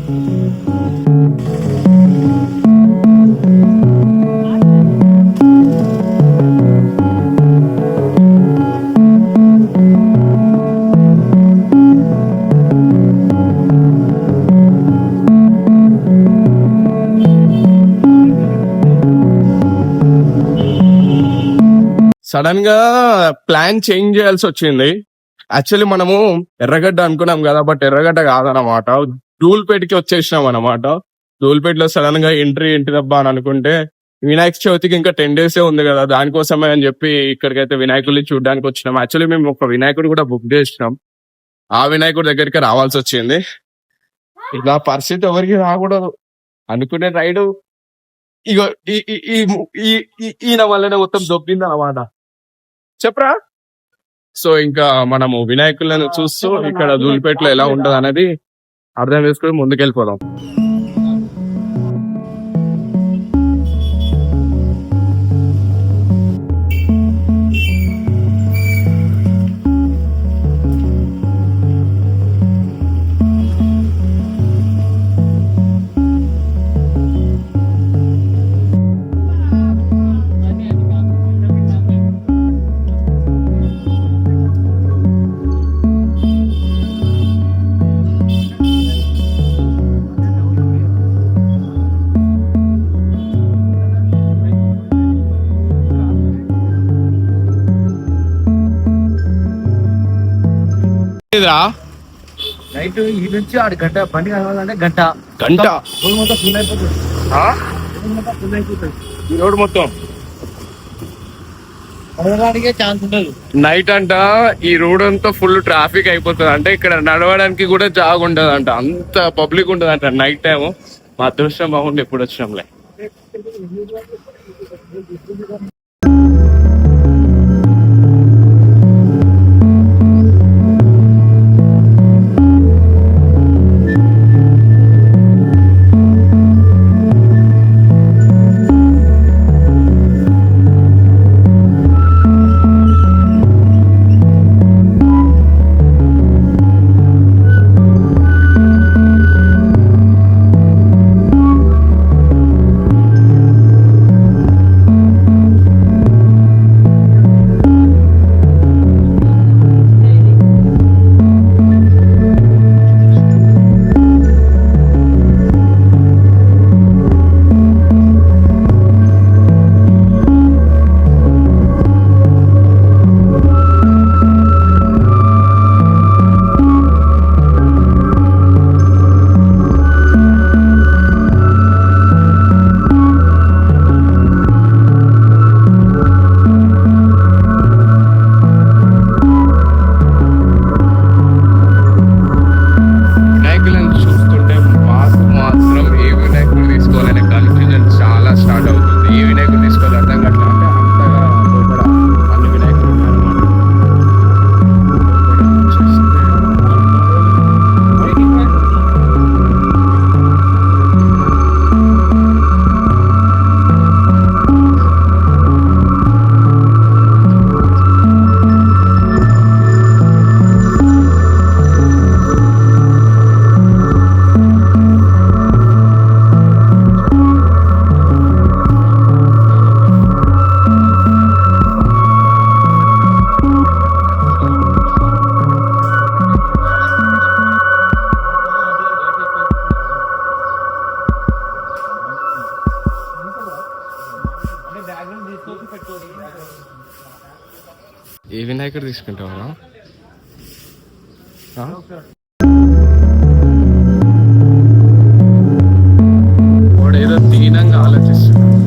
Sudden గా plan change చేయాల్సి వచ్చింది. యాక్చువల్లీ మనము ఎర్రగడ్డ అనుకున్నాం కదా, బట్ ఎర్రగడ్డ కాదనమాట, ధూల్పేటకి వచ్చేసినాం అనమాట. ధూల్పేటలో సడన్ గా ఎంట్రీ ఏంటిదబ్బా అని అనుకుంటే, వినాయక చవితికి ఇంకా 10 days ఉంది కదా, దానికోసమే అని చెప్పి ఇక్కడికైతే వినాయకుడిని చూడడానికి వచ్చినాం. యాక్చువల్లీ మేము ఒక వినాయకుడు కూడా బుక్ చేసినాం, ఆ వినాయకుడి దగ్గరికి రావాల్సి వచ్చింది. ఇలా పరిస్థితి ఎవరికి రాకూడదు. అనుకునే రైడు ఇగో ఈయన వల్లనే మొత్తం దొబ్బింది అనమాట. చెప్పరా. సో ఇంకా మనము వినాయకులను చూస్తూ ఇక్కడ ధూళిపేటలో ఎలా ఉంటది అనేది అర్థం చేసుకుని ముందుకెళ్ళిపోదాం. నైట్ ఈ నుంచి ఆడు గంట బండి కావాలంటే గంట రోడ్ మొత్తం ఫుల్ అయిపోతుంది. ఈ రోడ్ మొత్తం నడవడానికే ఛాన్స్ ఉండదు. నైట్ అంట ఈ రోడ్ అంతా ఫుల్ ట్రాఫిక్ అయిపోతుంది. అంటే ఇక్కడ నడవడానికి కూడా జాగ ఉండదు అంట, అంత పబ్లిక్ ఉండదు అంట నైట్ టైం. మా అదృష్టం బాగుండి ఎప్పుడు వచ్చినాంలే. ఏ వినాయకుడు తీసుకుంటావా? వాడేదో దీనంగా ఆలోచిస్తున్నాడు.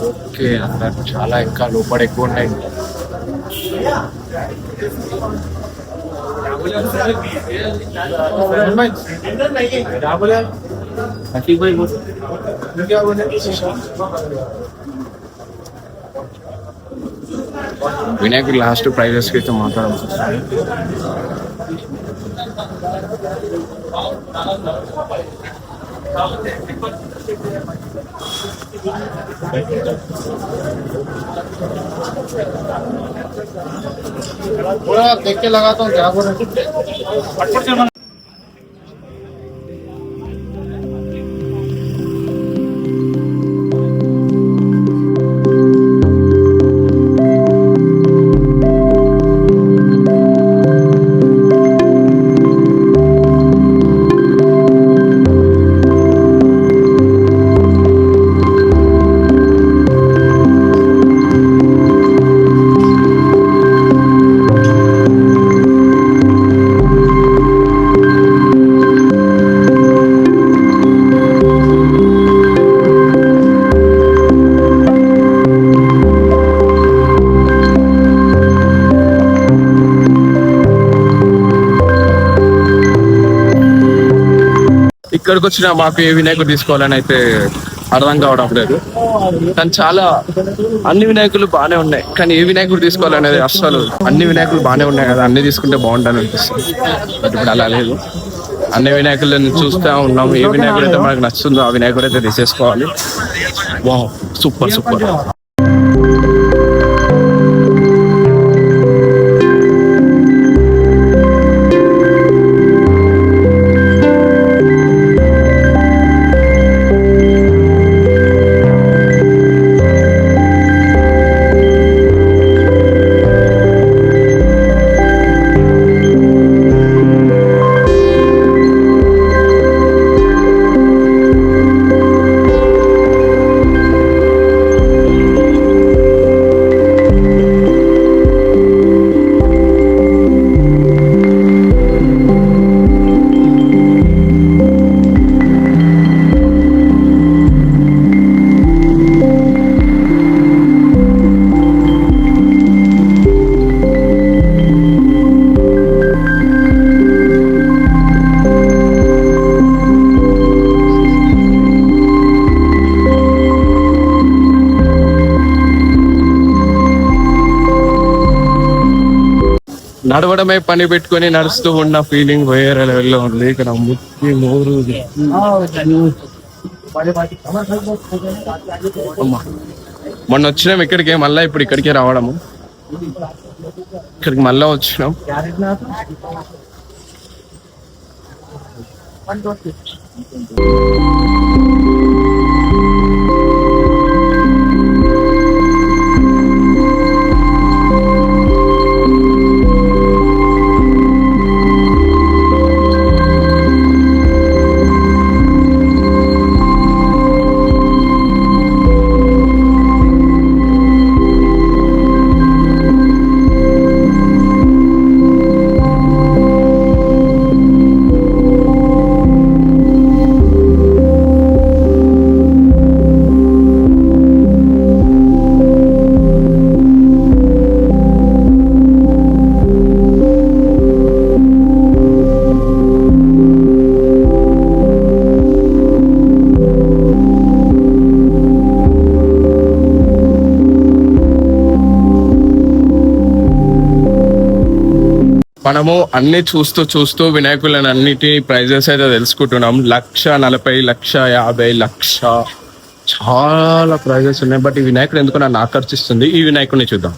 ఓకే, అందరు చాలా ఇంకా లోపల ఎక్కువ ఉన్నాయి. వినాయకుడు లాస్ట్ ప్రైజెస్ అయితే మాట్లాడాల్సి వస్తుంది. थोड़ा देख के लगाता हूँ क्या बोल रहे ఇక్కడికి వచ్చిన మాకు ఏ వినాయకుడు తీసుకోవాలని అయితే అర్థం కావడం లేదు. కానీ చాలా అన్ని వినాయకులు బాగానే ఉన్నాయి, కానీ ఏ వినాయకుడు తీసుకోవాలనేది అస్సలు. అన్ని వినాయకులు బాగానే ఉన్నాయి కదా, అన్ని తీసుకుంటే బాగుంటుంది అనిపిస్తుంది. బట్ ఇప్పుడు అలా లేదు. అన్ని వినాయకులను చూస్తూ ఉన్నాము. ఏ వినాయకుడు అయితే మనకు నచ్చుతుందో ఆ వినాయకుడు అయితే తీసేసుకోవాలి. Wow, super super. నడవడమే పని పెట్టుకొని నడుస్తూ ఉన్న ఫీలింగ్ వేరే లెవెల్లో ఉంది. ఇక్కడ ముక్కి మోరు మొన్న వచ్చినాం ఇక్కడికే, మళ్ళీ ఇప్పుడు ఇక్కడికే రావడము. ఇక్కడికి మళ్ళా వచ్చినాం. మనము అన్ని చూస్తూ చూస్తూ వినాయకులను అన్నిటి ప్రైజెస్ అయితే తెలుసుకుంటున్నాం. 1,40,000, 1,50,000, 1,00,000 చాలా ప్రైజెస్ ఉన్నాయి. బట్ ఈ వినాయకుడు ఎందుకు నన్ను ఆకర్షిస్తుంది. ఈ వినాయకుడిని చూద్దాం.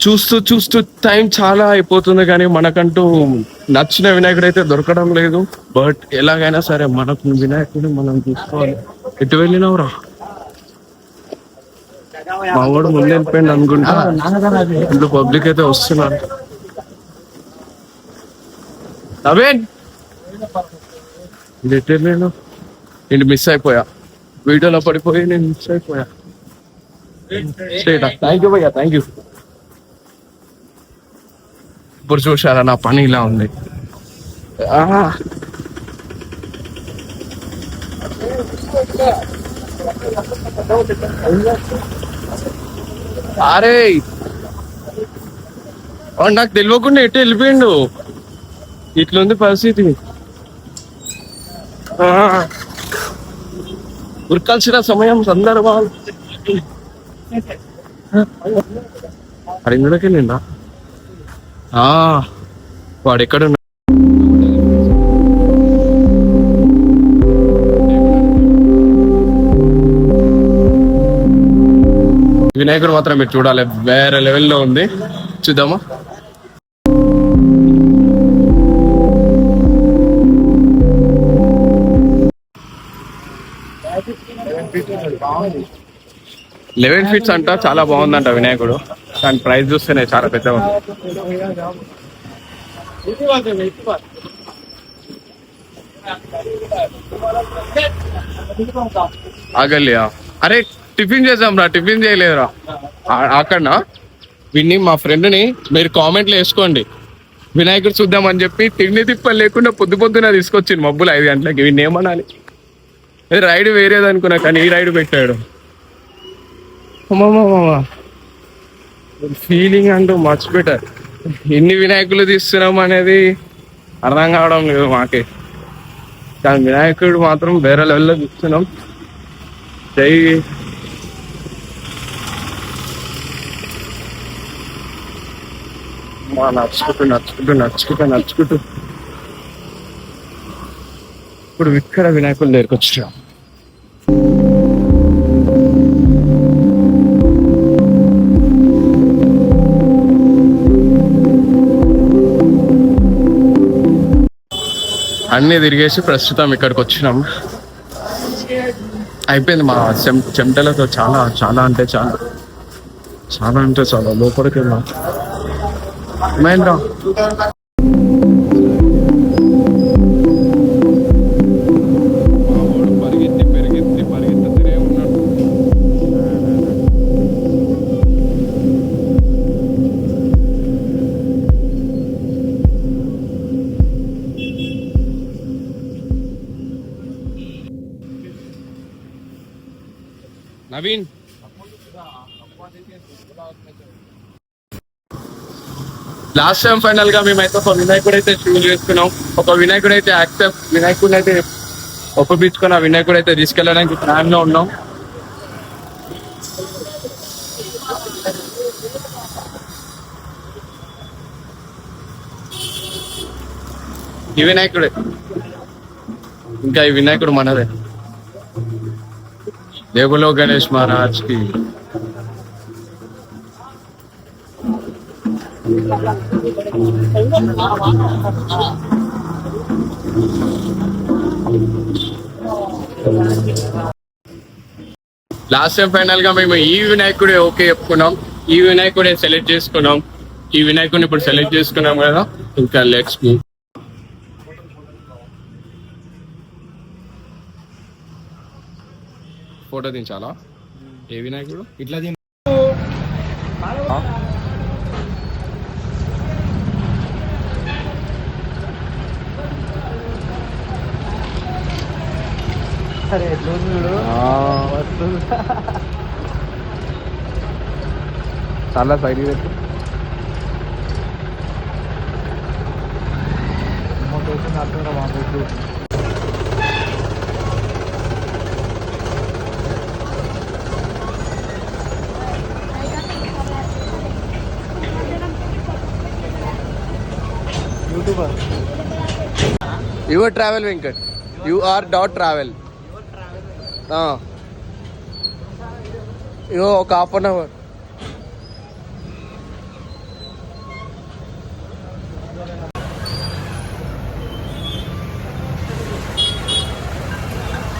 చూస్తూ చూస్తూ టైం చాలా అయిపోతుంది, కానీ మనకంటూ నచ్చిన వినాయకుడు అయితే దొరకడం లేదు. బట్ ఎలాగైనా సరే మనకు వినాయకుడిని మనం చూసుకోవాలి. ఎటు వెళ్ళినావురా? మా వాడు ముందు వెళ్ళిపోయింది అనుకుంటా. ఇంట్లో పబ్లిక్ అయితే వస్తున్నారు. నవీన్ ఇది ఎటు వెళ్ళాను? నేను మిస్ అయిపోయా, వీడియోలో పడిపోయి నేను మిస్ అయిపోయా. థ్యాంక్ యూ భయ్యా, థ్యాంక్ యూ. ఇప్పుడు చూసారా నా పని ఇలా ఉంది. అరే నాకు తెలియకుండా ఎటు వెళ్ళిపోయిండు. ఇట్లుంది పరిస్థితి. ఉరకాల్సిన సమయం సందర్భాలు అరింగులకి వెళ్ళిందా? వాడు ఎక్కడ వినాయకుడు మాత్రం మీరు చూడాలి, వేరే లెవెల్లో ఉంది. చూద్దామా? లెవెన్ ఫీట్స్ అంట, చాలా బాగుందంట వినాయకుడు. కానీ ప్రైస్ చూస్తేనే చాలా పెద్దగా ఉంది. ఆగలియా? అరే టిఫిన్ చేద్దాం రా. టిఫిన్ చేయలేదురా అక్కడనా? వీడిని మా ఫ్రెండ్ని మీరు కామెంట్లు వేసుకోండి. వినాయకుడు చూద్దామని చెప్పి తిండి తిప్పలు లేకుండా పొద్దున తీసుకొచ్చింది మబ్బులు 5 గంటలకి. వీడిని ఏమనాలి? రైడ్ వేరేది అనుకున్నా, కానీ ఈ రైడ్ పెట్టాడు. ఫీలింగ్ అంటూ మచ్ బెటర్. ఎన్ని వినాయకులు తీస్తున్నాం అనేది అర్థం కావడం లేదు మాకే, కానీ వినాయకుడు మాత్రం వేరే లెవెల్లో తీస్తున్నాం. జై నడుచుకుంటూ ఇప్పుడు ఇక్కడ వినాయకుల దగ్గరికి వచ్చాం. అన్నీ తిరిగేసి ప్రస్తుతం ఇక్కడికి వచ్చినాం. అయిపోయింది మా చెమటలతో చాలా చాలా అంటే చాలా లోపలికి వెళ్ళాం. మహేంద్ర పరిగెత్తుతూనే ఉన్నాడు. నవీన్ లాస్ట్ టైం ఫైనల్ గా మేమైతే ఒక వినాయకుడు అయితే చూస్ చేసుకున్నాం. ఒక వినాయకుడు అయితే వినాయకుడిని అయితే ఒప్పించుకుని ఆ వినాయకుడు అయితే తీసుకెళ్ళడానికి ప్లాన్ లో ఉన్నాం. ఈ వినాయకుడే, ఇంకా ఈ వినాయకుడు మనదే. దేవులో గణేష్ మహారాజ్ కి. లాస్ట్ టైం ఫైనల్ గా మేము ఈ వినాయకుడే ఓకే చెప్పుకున్నాం. ఈ వినాయకుడే సెలెక్ట్ చేసుకున్నాం. ఈ వినాయకుడిని ఇప్పుడు సెలెక్ట్ చేసుకున్నాం కదా, ఇంకా లెట్స్ మూవ్. ఫోటో దించాలా? ఏ వినాయకుడు? ఇట్లా చాలా సైడ్ పెట్టు. Your travel Venkat, UR.travel. ఇగో ఒక ½